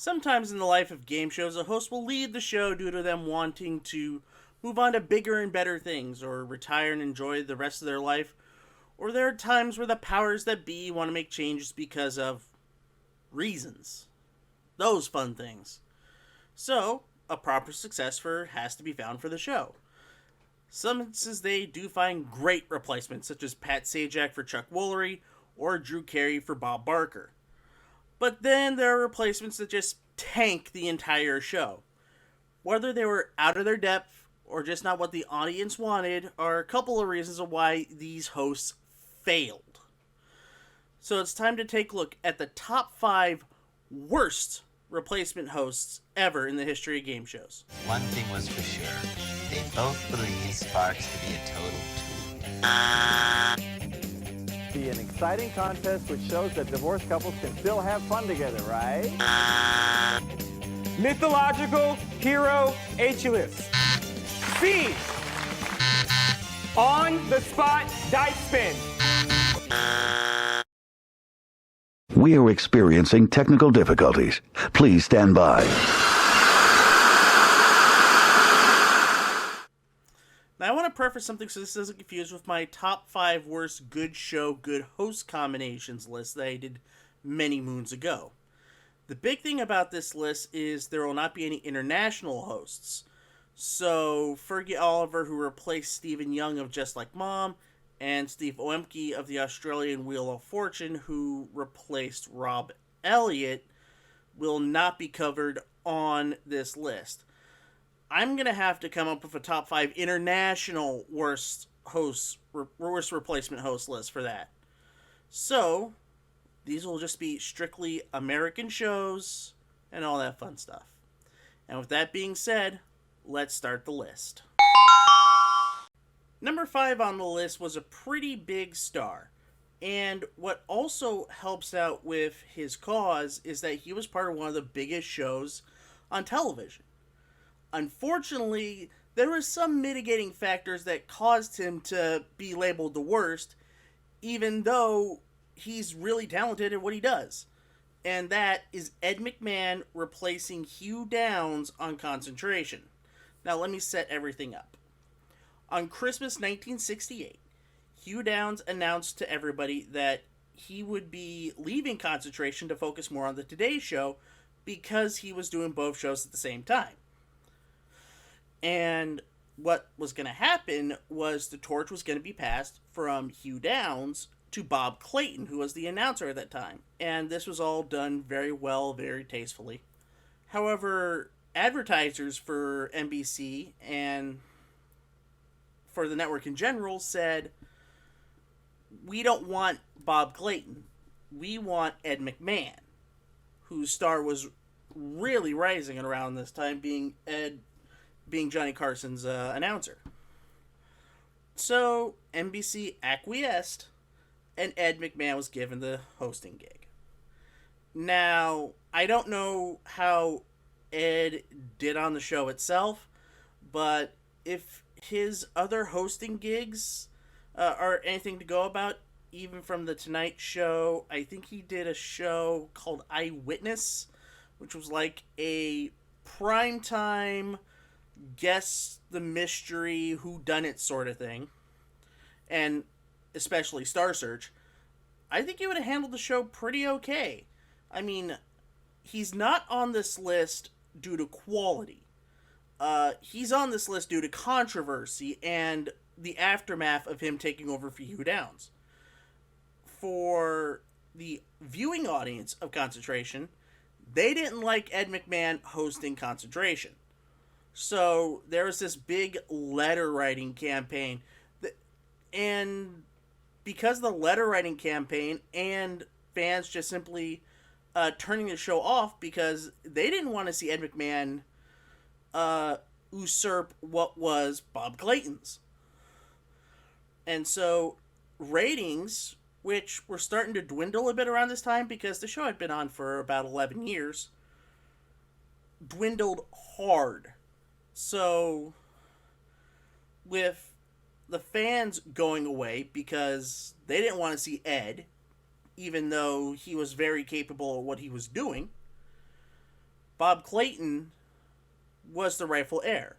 Sometimes in the life of game shows, a host will leave the show due to them wanting to move on to bigger and better things, or retire and enjoy the rest of their life, or there are times where the powers that be want to make changes because of reasons. Those fun things. So, a proper successor has to be found for the show. Some instances they do find great replacements, such as Pat Sajak for Chuck Woolery, or Drew Carey for Bob Barker. But then there are replacements that just tank the entire show. Whether they were out of their depth or just not what the audience wanted are a couple of reasons of why these hosts failed. So it's time to take a look at the top 5 worst replacement hosts ever in the history of game shows. One thing was for sure. They both believed Sparks to be a total tool. Be an exciting contest which shows that divorced couples can still have fun together, right? Mythological hero H-list. C. On the spot dice spin. We are experiencing technical difficulties. Please stand by. Now, I want to preface something so this doesn't confuse with my top 5 worst good show, good host combinations list that I did many moons ago. The big thing about this list is there will not be any international hosts. So, Fergie Oliver, who replaced Stephen Young of Just Like Mom, and Steve Oemke of the Australian Wheel of Fortune, who replaced Rob Elliott, will not be covered on this list. I'm going to have to come up with a top 5 international worst replacement host list for that. So, these will just be strictly American shows and all that fun stuff. And with that being said, let's start the list. Number 5 on the list was a pretty big star. And what also helps out with his cause is that he was part of one of the biggest shows on television. Unfortunately, there were some mitigating factors that caused him to be labeled the worst, even though he's really talented at what he does. And that is Ed McMahon replacing Hugh Downs on Concentration. Now let me set everything up. On Christmas 1968, Hugh Downs announced to everybody that he would be leaving Concentration to focus more on the Today Show because he was doing both shows at the same time. And what was going to happen was the torch was going to be passed from Hugh Downs to Bob Clayton, who was the announcer at that time. And this was all done very well, very tastefully. However, advertisers for NBC and for the network in general said, we don't want Bob Clayton. We want Ed McMahon, whose star was really rising around this time, being Johnny Carson's announcer. So NBC acquiesced, and Ed McMahon was given the hosting gig. Now, I don't know how Ed did on the show itself, but if his other hosting gigs are anything to go about, even from The Tonight Show, I think he did a show called Eyewitness, which was like a primetime guess the mystery whodunit sort of thing, and especially Star Search. I think he would have handled the show pretty okay. I mean, he's not on this list due to quality. He's on this list due to controversy and the aftermath of him taking over for Hugh Downs. For the viewing audience of Concentration, they didn't like Ed McMahon hosting Concentration. So there was this big letter writing campaign. And because of the letter writing campaign and fans just simply turning the show off because they didn't want to see Ed McMahon usurp what was Bob Clayton's. And so ratings, which were starting to dwindle a bit around this time because the show had been on for about 11 years, dwindled hard. So, with the fans going away because they didn't want to see Ed, even though he was very capable of what he was doing, Bob Clayton was the rightful heir.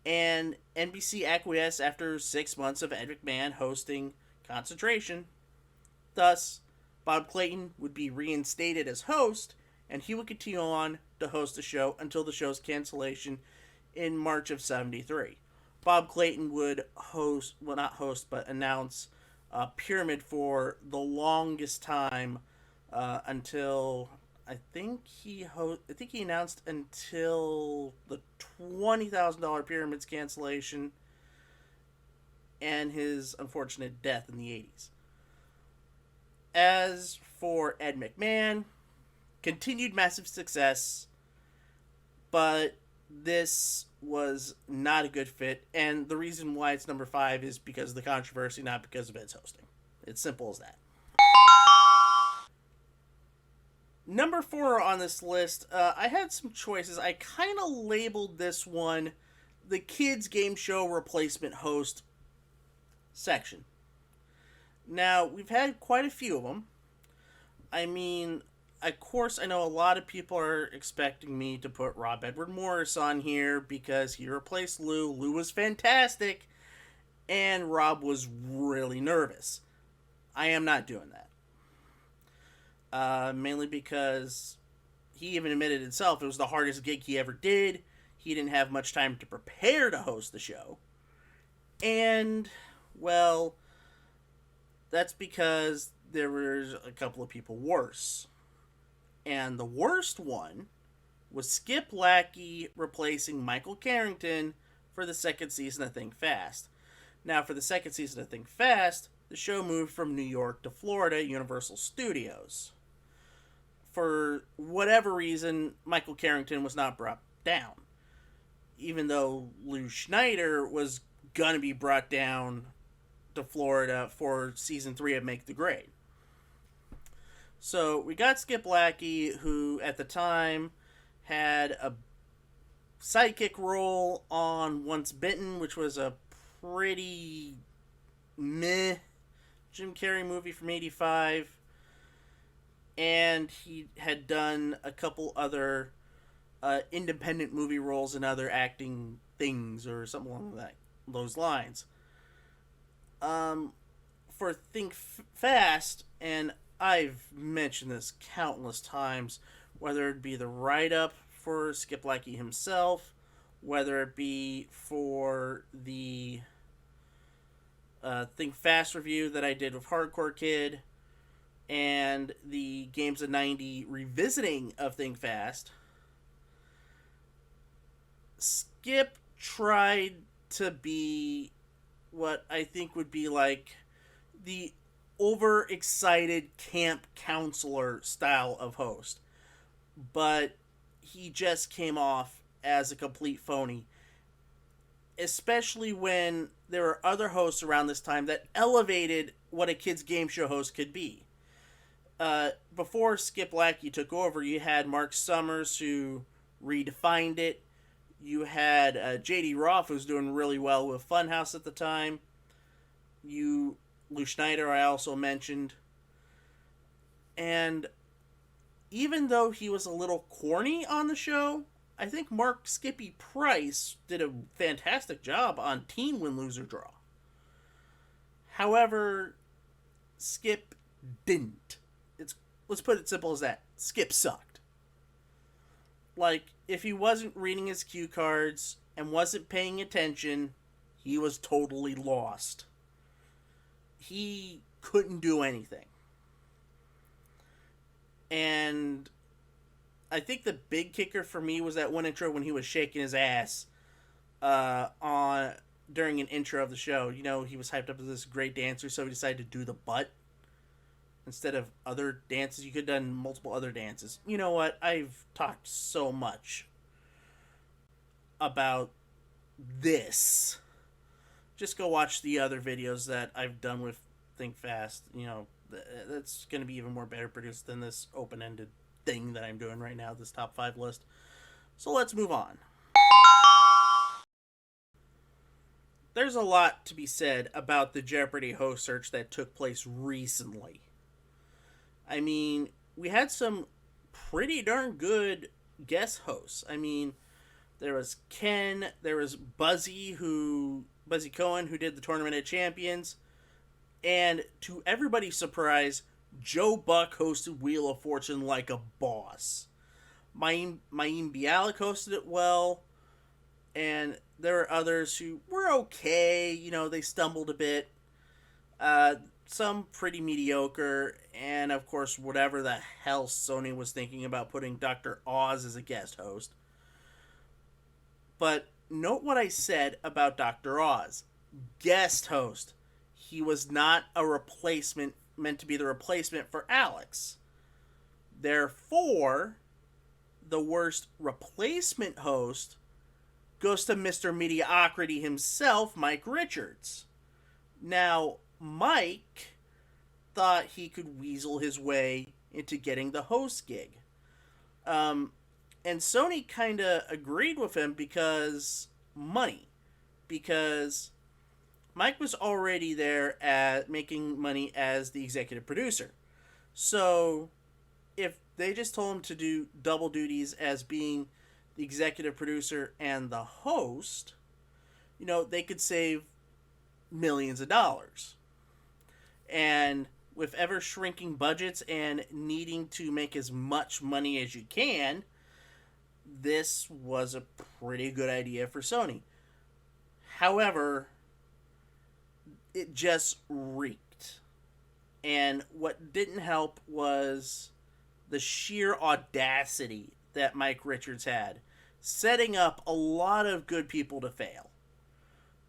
And NBC acquiesced after 6 months of Ed McMahon hosting Concentration. Thus, Bob Clayton would be reinstated as host, and he would continue on to host the show until the show's cancellation in March of 73. Bob Clayton would announce Pyramid for the longest time until I think he announced until the $20,000 Pyramid's cancellation and his unfortunate death in the 80s. As for Ed McMahon, continued massive success, but this was not a good fit, and the reason why it's number 5 is because of the controversy, not because of Ed's hosting. It's simple as that. Number 4 on this list, I had some choices. I kind of labeled this one the kids game show replacement host section. Now, we've had quite a few of them. I mean, of course, I know a lot of people are expecting me to put Rob Edward Morris on here because he replaced Lou. Lou was fantastic, and Rob was really nervous. I am not doing that. Mainly because he even admitted himself it was the hardest gig he ever did. He didn't have much time to prepare to host the show. And, well, that's because there was a couple of people worse. And the worst one was Skip Lackey replacing Michael Carrington for the second season of Think Fast. Now, for the second season of Think Fast, the show moved from New York to Florida, Universal Studios. For whatever reason, Michael Carrington was not brought down. Even though Lou Schneider was going to be brought down to Florida for season 3 of Make the Grade. So we got Skip Lackey, who at the time had a sidekick role on Once Bitten, which was a pretty meh Jim Carrey movie from 85. And he had done a couple other independent movie roles and other acting things or something along those lines. For Think Fast, and I've mentioned this countless times, whether it be the write-up for Skip Lackey himself, whether it be for the Think Fast review that I did with Hardcore Kid, and the Games of 90 revisiting of Think Fast, Skip tried to be what I think would be like the overexcited camp counselor style of host. But he just came off as a complete phony. Especially when there were other hosts around this time that elevated what a kid's game show host could be. Before Skip Lackey took over, you had Mark Summers, who redefined it. You had J.D. Roth, who was doing really well with Funhouse at the time. Lou Schneider, I also mentioned. And even though he was a little corny on the show, I think Mark Skippy Price did a fantastic job on Teen Win, Lose or Draw. However, Skip didn't. Let's put it simple as that. Skip sucked. Like, if he wasn't reading his cue cards and wasn't paying attention, he was totally lost. He couldn't do anything. And I think the big kicker for me was that one intro when he was shaking his ass during an intro of the show. You know, he was hyped up as this great dancer, so he decided to do the butt instead of other dances. You could have done multiple other dances. You know what? I've talked so much about this. Just go watch the other videos that I've done with Think Fast. You know, that's going to be even more better produced than this open-ended thing that I'm doing right now, this top 5 list. So let's move on. There's a lot to be said about the Jeopardy host search that took place recently. I mean, we had some pretty darn good guest hosts. I mean, there was Ken, there was Buzzy Cohen, who did the Tournament of Champions, and to everybody's surprise, Joe Buck hosted Wheel of Fortune like a boss. Mayim Bialik hosted it well, and there were others who were okay. You know, they stumbled a bit. Some pretty mediocre, and of course, whatever the hell Sony was thinking about putting Dr. Oz as a guest host. But note what I said about Dr. Oz. Guest host. He was not a replacement, meant to be the replacement for Alex. Therefore, the worst replacement host goes to Mr. Mediocrity himself, Mike Richards. Now, Mike thought he could weasel his way into getting the host gig. And Sony kind of agreed with him because money. Because Mike was already there at making money as the executive producer. So if they just told him to do double duties as being the executive producer and the host, you know, they could save millions of dollars. And with ever shrinking budgets and needing to make as much money as you can, this was a pretty good idea for Sony. However, it just reeked. And what didn't help was the sheer audacity that Mike Richards had, setting up a lot of good people to fail.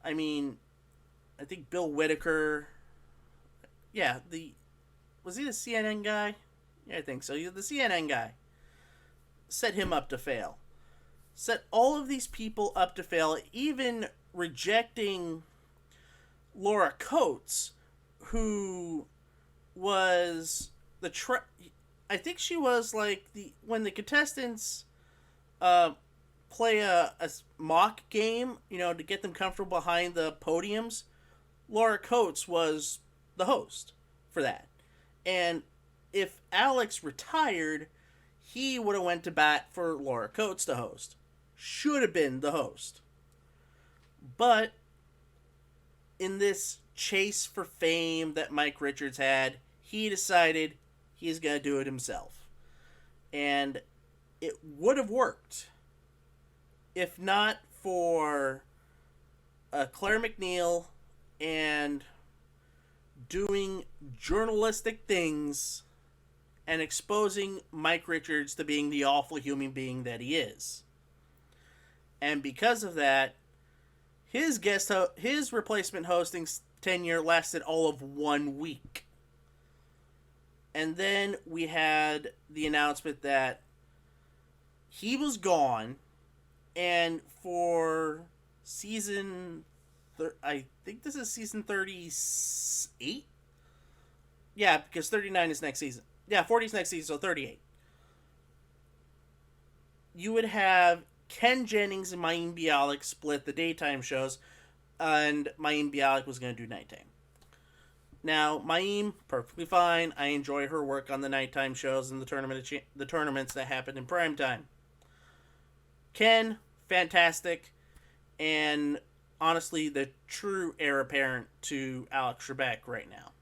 I mean, I think Bill Whitaker, was he the CNN guy? Yeah, I think so. He's the CNN guy. Set him up to fail. Set all of these people up to fail, even rejecting Laura Coates, who was I think she was like when the contestants play a mock game, you know, to get them comfortable behind the podiums. Laura Coates was the host for that. And if Alex retired, he would have went to bat for Laura Coates to host. Should have been the host. But in this chase for fame that Mike Richards had, he decided he's going to do it himself. And it would have worked if not for Claire McNeil and doing journalistic things and exposing Mike Richards to being the awful human being that he is. And because of that, his replacement hosting tenure lasted all of 1 week. And then we had the announcement that he was gone, and for I think this is season 38? Yeah, because 39 is next season. Yeah, 40 is next season, so 38. You would have Ken Jennings and Mayim Bialik split the daytime shows, and Mayim Bialik was going to do nighttime. Now, Mayim, perfectly fine. I enjoy her work on the nighttime shows and the tournaments that happen in primetime. Ken, fantastic, and honestly, the true heir apparent to Alex Trebek right now.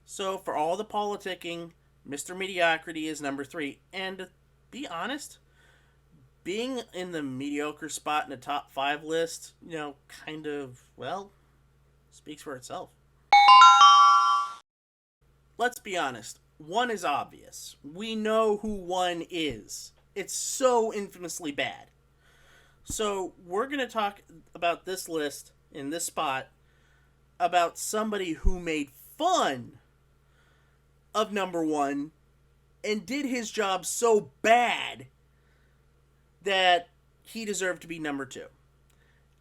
So, for all the politicking, Mr. Mediocrity is number 3. And to be honest, being in the mediocre spot in the top 5 list, you know, kind of, well, speaks for itself. Let's be honest. 1 is obvious. We know who 1 is. It's so infamously bad. So we're going to talk about this list in this spot about somebody who made fun of number 1 and did his job so bad that he deserved to be number 2.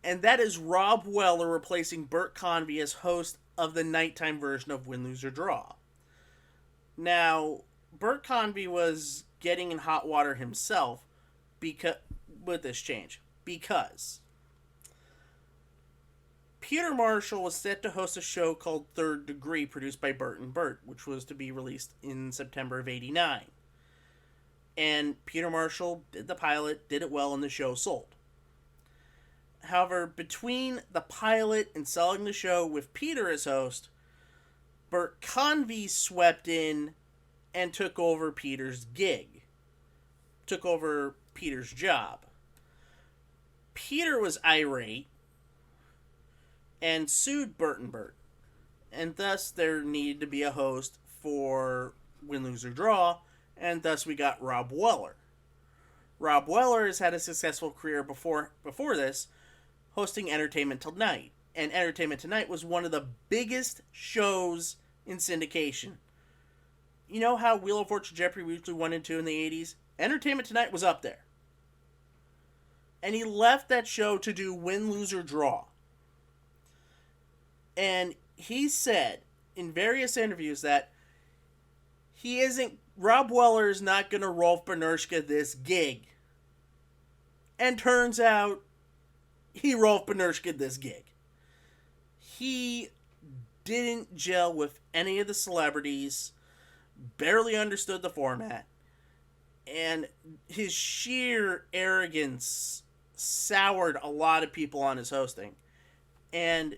And that is Rob Weller replacing Bert Convy as host of the nighttime version of Win, Lose, or Draw. Now, Bert Convy was getting in hot water himself with this change. Because Peter Marshall was set to host a show called Third Degree, produced by Bert and Bert, which was to be released in September of '89. And Peter Marshall did the pilot, did it well, and the show sold. However, between the pilot and selling the show with Peter as host, Bert Convy swept in and took over Peter's gig. Took over Peter's job. Peter was irate and sued Bert and Bert. And thus there needed to be a host for Win, Lose, or Draw, and thus we got Rob Weller. Rob Weller has had a successful career before this, hosting Entertainment Tonight. And Entertainment Tonight was one of the biggest shows in syndication. You know how Wheel of Fortune, Jeopardy, Weekly 1 and 2 in the 80s? Entertainment Tonight was up there. And he left that show to do Win, Lose, or Draw. And he said in various interviews that Rob Weller is not going to Rolf Benershka this gig. And turns out, he Rolf Benershka this gig. He didn't gel with any of the celebrities, barely understood the format, and his sheer arrogance soured a lot of people on his hosting. And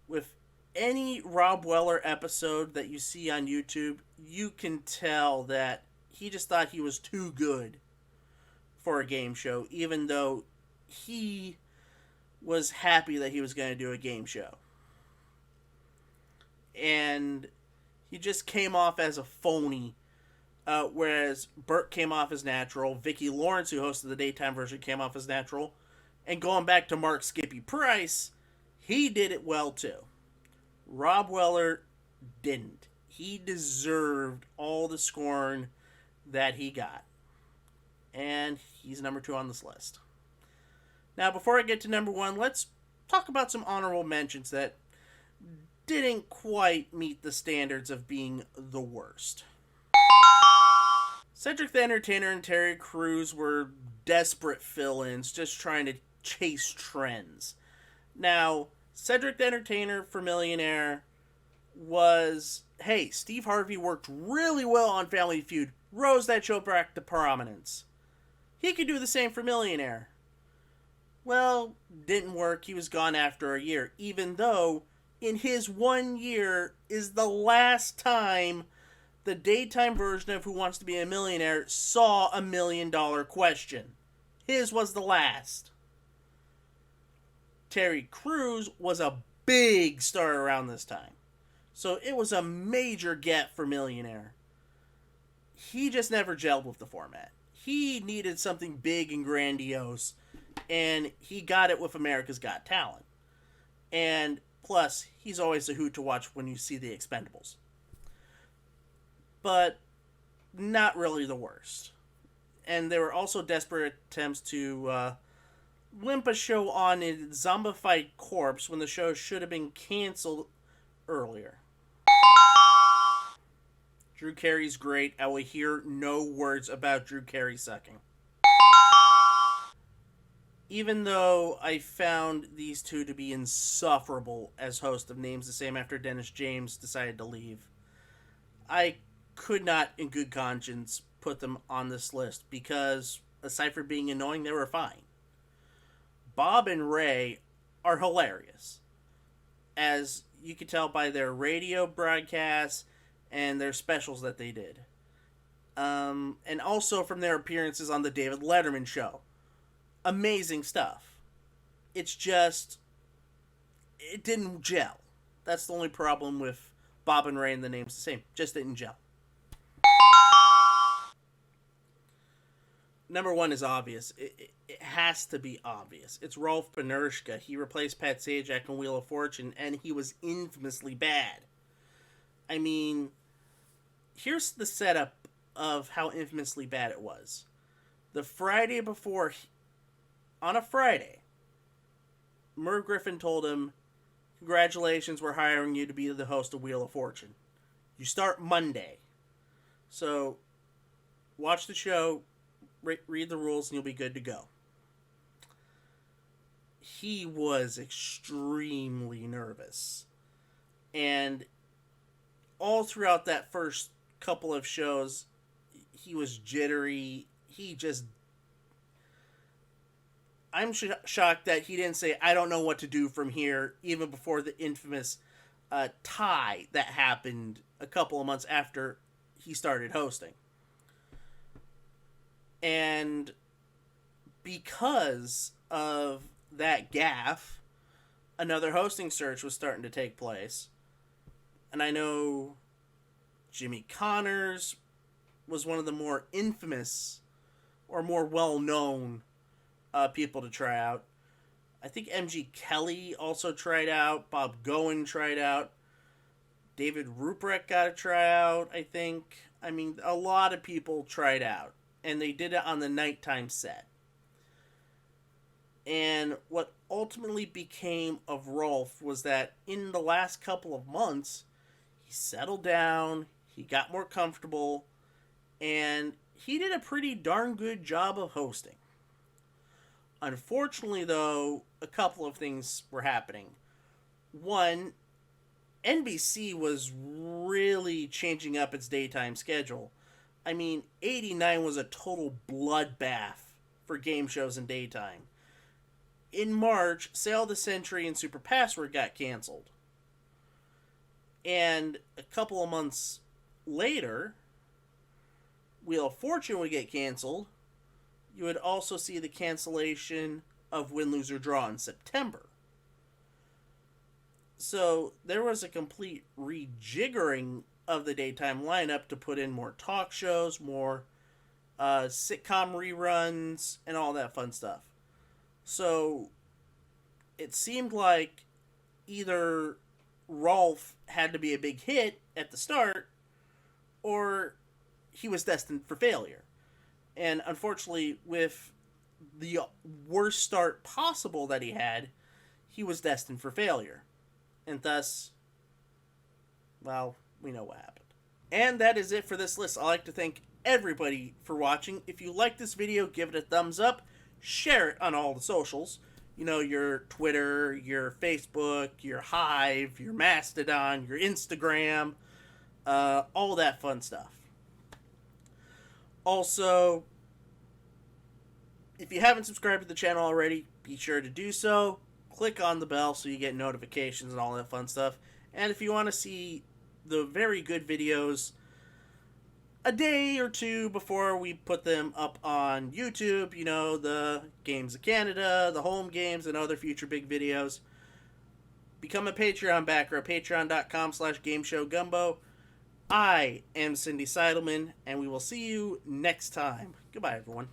with any Rob Weller episode that you see on YouTube, you can tell that he just thought he was too good for a game show, even though he was happy that he was going to do a game show. And he just came off as a phony, whereas Bert came off as natural, Vicki Lawrence, who hosted the daytime version, came off as natural, and going back to Mark Skippy Price, he did it well too. Rob Weller didn't. He deserved all the scorn that he got. And he's number 2 on this list. Now, before I get to number 1, let's talk about some honorable mentions that didn't quite meet the standards of being the worst. Cedric the Entertainer and Terry Crews were desperate fill-ins, just trying to chase trends. Now, Cedric the Entertainer for Millionaire was, hey, Steve Harvey worked really well on Family Feud, rose that show back to prominence. He could do the same for Millionaire. Well, didn't work. He was gone after a year, even though in his 1 year is the last time the daytime version of Who Wants to Be a Millionaire saw $1 million question. His was the last. Terry Crews was a big star around this time, so it was a major get for Millionaire. He just never gelled with the format. He needed something big and grandiose, and he got it with America's Got Talent. And plus, he's always a hoot to watch when you see The Expendables. But not really the worst. And there were also desperate attempts to limp a show on a zombified corpse when the show should have been canceled earlier. Drew Carey's great. I will hear no words about Drew Carey sucking. Even though I found these two to be insufferable as hosts of Names the Same after Dennis James decided to leave, I could not, in good conscience, put them on this list because, aside from being annoying, they were fine. Bob and Ray are hilarious, as you can tell by their radio broadcasts and their specials that they did. And also from their appearances on the David Letterman show. Amazing stuff. It's just, it didn't gel. That's the only problem with Bob and Ray and the Name's the Same. Just didn't gel. Number 1 is obvious. It has to be obvious. It's Rolf Benershka. He replaced Pat Sajak in Wheel of Fortune, and he was infamously bad. I mean, here's the setup of how infamously bad it was. The Friday before, on a Friday, Merv Griffin told him, "Congratulations, we're hiring you to be the host of Wheel of Fortune. You start Monday. So, watch the show, read the rules, and you'll be good to go." He was extremely nervous. And all throughout that first couple of shows, he was jittery, I'm shocked that he didn't say, I don't know what to do from here, even before the infamous tie that happened a couple of months after he started hosting. And because of that gaffe, another hosting search was starting to take place. And I know Jimmy Connors was one of the more infamous or more well-known people to try out. I think MG Kelly also tried out. Bob Goen tried out. David Ruprecht got a tryout, I think. I mean, a lot of people tried out. And they did it on the nighttime set. And what ultimately became of Rolf was that in the last couple of months, he settled down, he got more comfortable, and he did a pretty darn good job of hosting. Unfortunately, though, a couple of things were happening. One, NBC was really changing up its daytime schedule. I mean, 89 was a total bloodbath for game shows in daytime. In March, Sail of the Century and Super Password got canceled. And a couple of months later, Wheel of Fortune would get canceled. You would also see the cancellation of Win, Lose, or Draw in September. So there was a complete rejiggering of the daytime lineup to put in more talk shows, more sitcom reruns, and all that fun stuff. So it seemed like either Rolf had to be a big hit at the start, or he was destined for failure. And unfortunately, with the worst start possible that he had, he was destined for failure. And thus, well, we know what happened. And that is it for this list. I'd like to thank everybody for watching. If you like this video, give it a thumbs up. Share it on all the socials. You know, your Twitter, your Facebook, your Hive, your Mastodon, your Instagram, all that fun stuff. Also, if you haven't subscribed to the channel already, be sure to do so. Click on the bell so you get notifications and all that fun stuff. And if you want to see the very good videos a day or two before we put them up on YouTube, you know, the Games of Canada, the home games, and other future big videos, become a Patreon backer at patreon.com/gameshowgumbo. I am Cindy Seidelman, and we will see you next time. Goodbye, everyone.